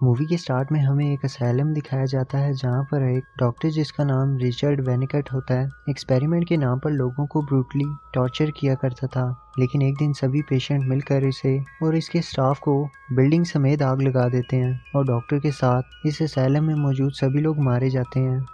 Movie के start में हमें एक असाइलम दिखाया जाता है जहाँ पर एक डॉक्टर जिसका नाम रिचर्ड वेनिकट होता है एक्सपेरिमेंट के नाम पर लोगों को ब्रूटली टॉर्चर किया करता था। लेकिन एक दिन सभी पेशेंट मिलकर इसे और इसके स्टाफ को बिल्डिंग समेत आग लगा देते हैं और डॉक्टर के साथ इस असाइलम में मौजूद सभी लोग मारे जाते हैं।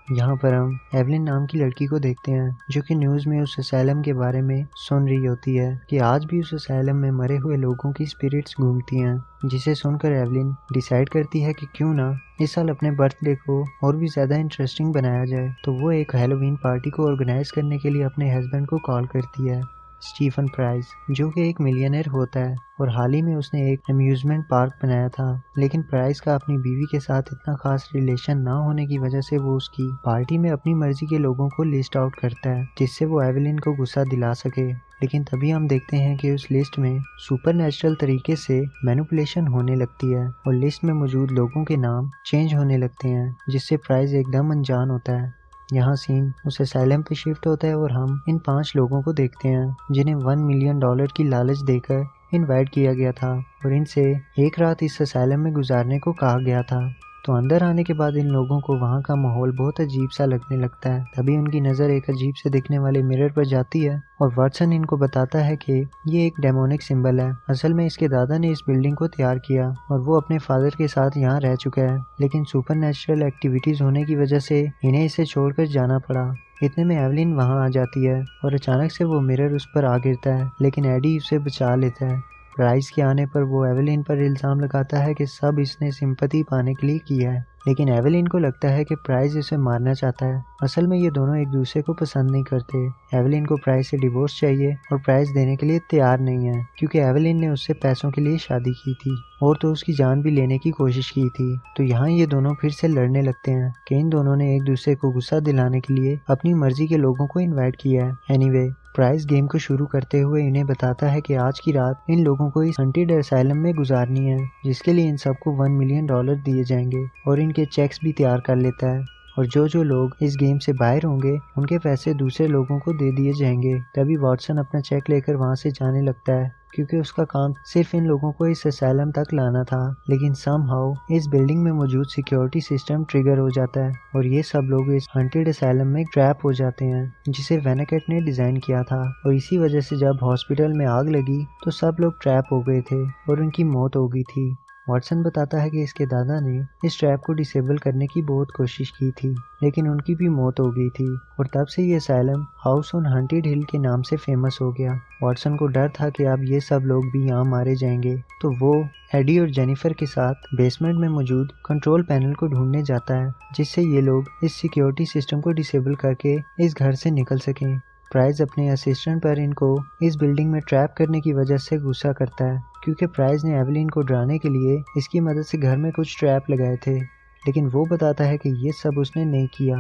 यहाँ पर हम एवलिन नाम की लड़की को देखते हैं जो कि न्यूज़ में उस असाइलम के बारे में सुन रही होती है कि आज भी उस असाइलम में मरे हुए लोगों की स्पिरिट्स घूमती हैं, जिसे सुनकर एवलिन डिसाइड करती है कि क्यों ना इस साल अपने बर्थडे को और भी ज़्यादा इंटरेस्टिंग बनाया जाए। तो वो एक हैलोवीन पार्टी को ऑर्गेनाइज करने के लिए अपने हस्बैंड को कॉल करती है, स्टीफन प्राइस, जो कि एक मिलियनर होता है और हाल ही में उसने एक अम्यूजमेंट पार्क बनाया था। लेकिन प्राइस का अपनी बीवी के साथ इतना खास रिलेशन ना होने की वजह से वो उसकी पार्टी में अपनी मर्जी के लोगों को लिस्ट आउट करता है जिससे वो एवेलिन को गुस्सा दिला सके। लेकिन तभी हम देखते हैं कि उस लिस्ट में सुपरनेचुरल तरीके से मैनिपुलेशन होने लगती है और लिस्ट में मौजूद लोगों के नाम चेंज होने लगते हैं, जिससे प्राइस एकदम अनजान होता है। यहाँ सीन उस असाइलम पे शिफ्ट होता है और हम इन 5 लोगों को देखते हैं जिन्हें $1 मिलियन की लालच देकर इनवाइट किया गया था और इनसे एक रात इस असाइलम में गुजारने को कहा गया था। तो अंदर आने के बाद इन लोगों को वहाँ का माहौल बहुत अजीब सा लगने लगता है। तभी उनकी नज़र एक अजीब से दिखने वाले मिरर पर जाती है और वाटसन इनको बताता है कि ये एक डेमोनिक सिंबल है। असल में इसके दादा ने इस बिल्डिंग को तैयार किया और वो अपने फादर के साथ यहाँ रह चुका है, लेकिन सुपरनेचुरल एक्टिविटीज होने की वजह से इन्हें इसे छोड़कर जाना पड़ा। इतने में एवलिन वहाँ आ जाती है और अचानक से वो मिरर उस पर आ गिरता है, लेकिन एडी उसे बचा लेता है। प्राइस के आने पर वो एवेलिन पर इल्ज़ाम लगाता है कि सब इसने सिंपैथी पाने के लिए किया है, लेकिन एवेलिन को लगता है कि प्राइस इसे मारना चाहता है। असल में ये दोनों एक दूसरे को पसंद नहीं करते। एवेलिन को प्राइस से डिवोर्स चाहिए और प्राइस देने के लिए तैयार नहीं है क्योंकि एवेलिन ने उससे पैसों के लिए शादी की थी और तो उसकी जान भी लेने की कोशिश की थी। तो यहाँ ये दोनों फिर से लड़ने लगते हैं कि इन दोनों ने एक दूसरे को गुस्सा दिलाने के लिए अपनी मर्जी के लोगों को इन्वाइट किया है। एनीवे, प्राइस गेम को शुरू करते हुए इन्हें बताता है कि आज की रात इन लोगों को इस हंटेड असाइलम में गुजारनी है, जिसके लिए इन सबको $1 मिलियन दिए जाएंगे और इनके चेक्स भी तैयार कर लेता है और जो लोग इस गेम से बाहर होंगे उनके पैसे दूसरे लोगों को दे दिए जाएंगे। तभी वाटसन अपना चेक लेकर वहां से जाने लगता है क्योंकि उसका काम सिर्फ इन लोगों को इस असाइलम तक लाना था। लेकिन समहाउ इस बिल्डिंग में मौजूद सिक्योरिटी सिस्टम ट्रिगर हो जाता है और ये सब लोग इस हंटेड असाइलम में ट्रैप हो जाते हैं जिसे वेनिकट ने डिजाइन किया था। और इसी वजह से जब हॉस्पिटल में आग लगी तो सब लोग ट्रैप हो गए थे और उनकी मौत हो गई थी। वाटसन बताता है कि इसके दादा ने इस ट्रैप को डिसेबल करने की बहुत कोशिश की थी, लेकिन उनकी भी मौत हो गई थी और तब से ये असाइलम हाउस ऑन हंटेड हिल के नाम से फेमस हो गया। वाटसन को डर था कि अब ये सब लोग भी यहाँ मारे जाएंगे, तो वो एडी और जेनिफर के साथ बेसमेंट में मौजूद कंट्रोल पैनल को ढूंढने जाता है जिससे ये लोग इस सिक्योरिटी सिस्टम को डिसेबल करके इस घर से निकल सकें। प्राइस अपने असिस्टेंट पर इनको इस बिल्डिंग में ट्रैप करने की वजह से गुस्सा करता है क्योंकि प्राइस ने एवेलिन को डराने के लिए इसकी मदद से घर में कुछ ट्रैप लगाए थे, लेकिन वो बताता है कि ये सब उसने नहीं किया।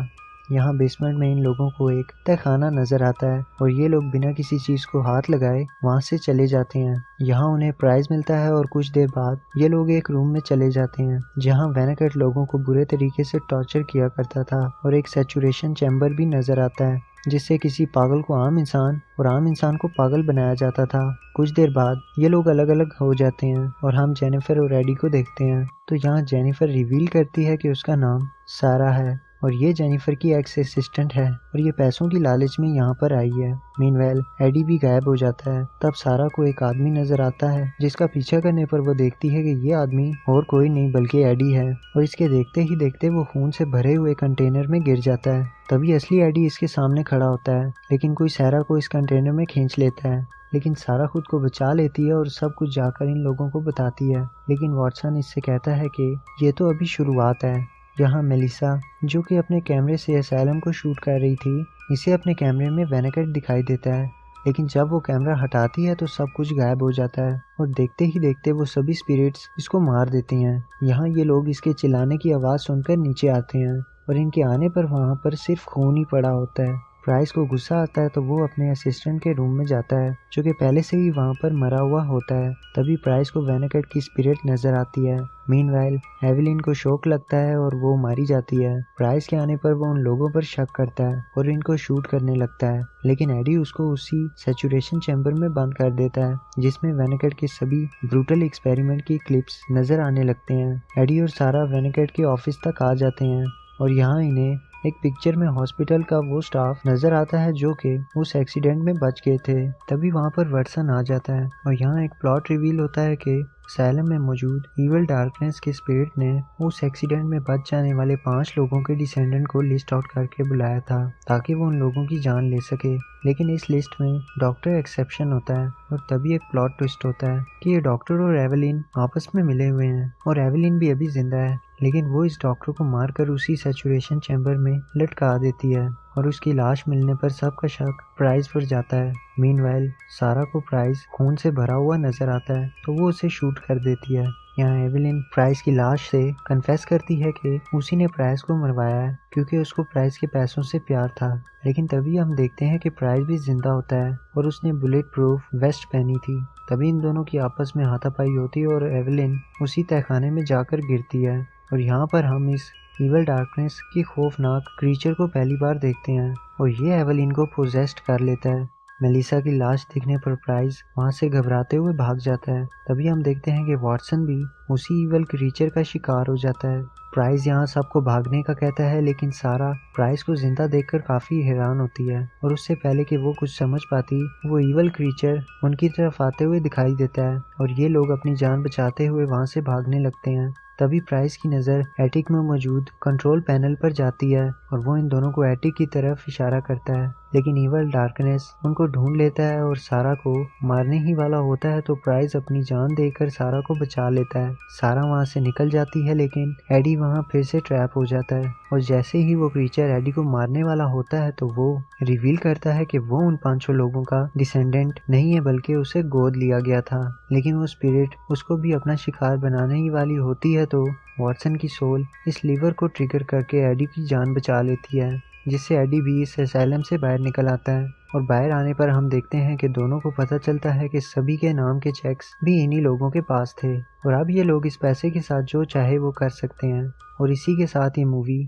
यहाँ बेसमेंट में इन लोगों को एक तहखाना नजर आता है और ये लोग बिना किसी चीज को हाथ लगाए वहाँ से चले जाते हैं। यहाँ उन्हें प्राइज मिलता है और कुछ देर बाद ये लोग एक रूम में चले जाते हैं जहाँ वेनिकट लोगों को बुरे तरीके से टॉर्चर किया करता था और एक सैचुरेशन चैम्बर भी नजर आता है जिससे किसी पागल को आम इंसान और आम इंसान को पागल बनाया जाता था। कुछ देर बाद ये लोग अलग अलग हो जाते हैं और हम जेनिफर और एडी को देखते हैं। तो यहाँ जेनिफर रिवील करती है कि उसका नाम सारा है और ये जेनिफर की एक्स असिस्टेंट है और ये पैसों की लालच में यहाँ पर आई है। मीनवेल एडी भी गायब हो जाता है। तब सारा को एक आदमी नजर आता है जिसका पीछा करने पर वो देखती है कि ये आदमी और कोई नहीं बल्कि एडी है और इसके देखते ही देखते वो खून से भरे हुए कंटेनर में गिर जाता है। तभी असली एडी इसके सामने खड़ा होता है, लेकिन कोई सारा को इस कंटेनर में खींच लेता है। लेकिन सारा खुद को बचा लेती है और सब कुछ जाकर इन लोगों को बताती है। लेकिन वाटसन इससे कहता है कि ये तो अभी शुरुआत है। यहाँ मेलिसा, जो कि अपने कैमरे से असाइलम को शूट कर रही थी, इसे अपने कैमरे में वेनिकट दिखाई देता है, लेकिन जब वो कैमरा हटाती है तो सब कुछ गायब हो जाता है और देखते ही देखते वो सभी स्पिरिट्स इसको मार देती हैं। यहाँ ये लोग इसके चिल्लाने की आवाज़ सुनकर नीचे आते हैं और इनके आने पर वहाँ पर सिर्फ खून ही पड़ा होता है। प्राइस को गुस्सा आता है तो वो अपने असिस्टेंट के रूम में जाता है जो कि पहले से ही वहाँ पर मरा हुआ होता है। तभी प्राइस को वेनेकेट की स्पिरिट नजर आती है। मीनवाइल एवेलिन को शौक लगता है और वो मारी जाती है। प्राइस के आने पर वो उन लोगों पर शक करता है और इनको शूट करने लगता है, लेकिन एडी उसको उसी सैचुरेशन चैम्बर में बंद कर देता है जिसमें वेनेकेट के सभी ब्रूटल एक्सपेरिमेंट की क्लिप्स नजर आने लगते हैं। एडी और सारा वेनेकेट के ऑफिस तक आ जाते हैं और यहाँ इन्हें एक पिक्चर में हॉस्पिटल का वो स्टाफ नजर आता है जो कि उस एक्सीडेंट में बच गए थे। तभी वहाँ पर वर्सन आ जाता है और यहाँ एक प्लॉट रिवील होता है कि असylum में मौजूद इविल डार्कनेस के स्पिरिट ने उस एक्सीडेंट में बच जाने वाले 5 लोगों के डिसेंडेंट को लिस्ट आउट करके बुलाया था ताकि वो उन लोगों की जान ले सके। लेकिन इस लिस्ट में डॉक्टर एक्सेप्शन होता है और तभी एक प्लॉट ट्विस्ट होता है कि ये डॉक्टर और एवेलिन आपस में मिले हुए हैं और एवेलिन भी अभी जिंदा है, लेकिन वो इस डॉक्टर को मारकर उसी सैचुरेशन चैम्बर में लटका देती है और उसकी लाश मिलने पर सबका शक प्राइस पर जाता है। मीनवाइल सारा को प्राइस खून से भरा हुआ नजर आता है तो वो उसे शूट कर देती है। यहाँ एवेलिन प्राइस की लाश से कन्फेस करती है कि उसी ने प्राइस को मरवाया है क्योंकि उसको प्राइस के पैसों से प्यार था। लेकिन तभी हम देखते हैं कि प्राइस भी जिंदा होता है और उसने बुलेट प्रूफ वेस्ट पहनी थी। तभी इन दोनों की आपस में हाथापाई होती है और एवेलिन उसी तहखाने में जाकर गिरती है और यहाँ पर हम इस इविल डार्कनेस की खौफनाक क्रीचर को पहली बार देखते हैं और ये एवेलिन को पोजेस्ट कर लेता है। मेलिसा की लाश दिखने पर प्राइस वहाँ से घबराते हुए भाग जाता है। तभी हम देखते हैं कि वॉटसन भी उसी इविल क्रीचर का शिकार हो जाता है। प्राइस यहाँ सबको भागने का कहता है, लेकिन सारा प्राइस को जिंदा देखकर काफी हैरान होती है और उससे पहले कि वो कुछ समझ पाती वो इविल क्रीचर उनकी तरफ आते हुए दिखाई देता है और ये लोग अपनी जान बचाते हुए वहाँ से भागने लगते हैं। तभी प्राइस की नज़र एटिक में मौजूद कंट्रोल पैनल पर जाती है और वो इन दोनों को एटिक की तरफ इशारा करता है, लेकिन इविल डार्कनेस उनको ढूंढ लेता है और सारा को मारने ही वाला होता है तो प्राइस अपनी जान देकर सारा को बचा लेता है। सारा वहाँ से निकल जाती है लेकिन एडी वहाँ फिर से ट्रैप हो जाता है और जैसे ही वो क्रीचर एडी को मारने वाला होता है तो वो रिवील करता है कि वो उन 5 लोगों का डिसेंडेंट नहीं है बल्कि उसे गोद लिया गया था। लेकिन वो स्पिरिट उसको भी अपना शिकार बनाने ही वाली होती है तो वॉटसन की सोल इस लीवर को ट्रिगर करके एडी की जान बचा लेती है, जिससे एडी भी इस असylum से बाहर निकल आता है। और बाहर आने पर हम देखते हैं कि दोनों को पता चलता है कि सभी के नाम के चेक्स भी इन्हीं लोगों के पास थे और अब ये लोग इस पैसे के साथ जो चाहे वो कर सकते हैं। और इसी के साथ ये मूवी